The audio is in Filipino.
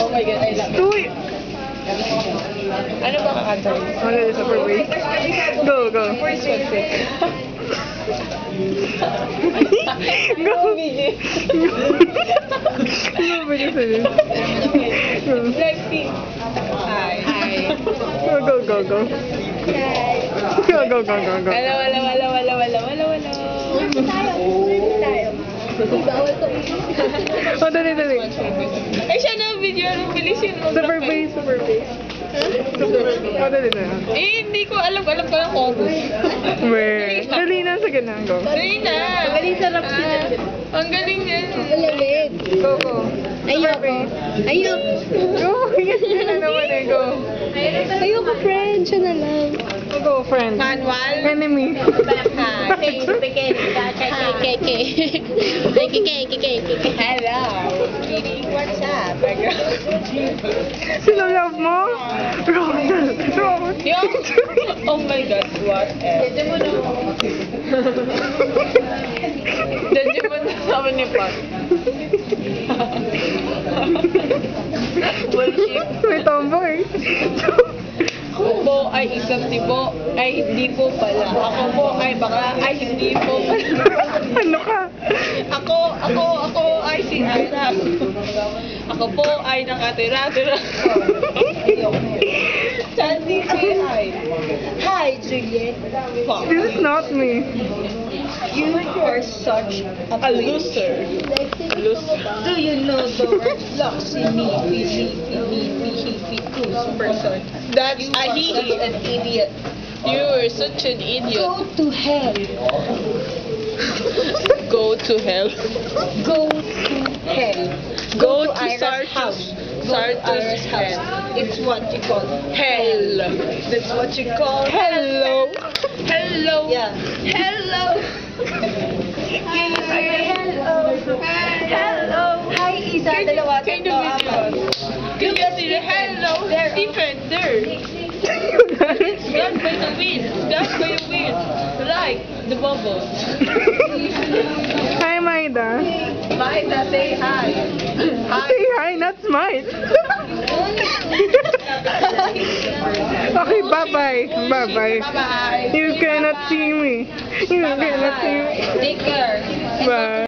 Oh my God, I love it. Uy! Ano ba kakanta? Okay, super waste. Go, go. First one, quick. Go! Go, bilis, bilis. Go. Blackpink. Hi. Hi. Go, go, go, go. Go, go, go, go, go. Wala, wala, wala, wala, wala, wala, wala. Oh, dali, dali. Ay, siya na video. Anong bilisin mo? Super bass, super bass. Oh, dali na. Eh, hindi ko alam ko ng chorus. Weh. Dali na, sige na. Go. Dali na. Magaling sarap sila. Ang galing yan. Malamig. Go, go. Ayoko. Ayoko. Go. Yes, yun na naman eh. Go. Ayoko, friend. Siya na lang. Go, friend. Manual. Enemy. Hello. Kitty, what's up? Sino love mo? Ronald. Ronald. Yo. Oh my God, what else? Dadyo mo na sabi ni Pat. Bullshit. May tomboy. Ako po ay isang tibo, ay hindi po pala. Ako po ay bakla, ay hindi po pala. Ano ka? Ako ay si Ira. Ako po ay nakatira-tira. Sandy, say hi. Hi, Juliet. This is not me. You are such a loser. Do you know the word loxy person? That's a he. An idiot. You're such an idiot. Go to hell. Go to hell. Go to hell. Go to Sartus' house. Sartus' hell. It's what you call hell. That's what you call hello. Hello. Yeah. Hello. Can you say hello? Hello. Hi, Isa. Dalawa. Can you Can you see the hello? Stephen, there. Done by the wind. Done by the wind. Like the bubbles. Hi, Maida. Maida, say hi. Hi. Say hi, not smite. Okay, bye-bye. Bye-bye. Bye-bye. You cannot see me. You cannot see me. Take care. Bye.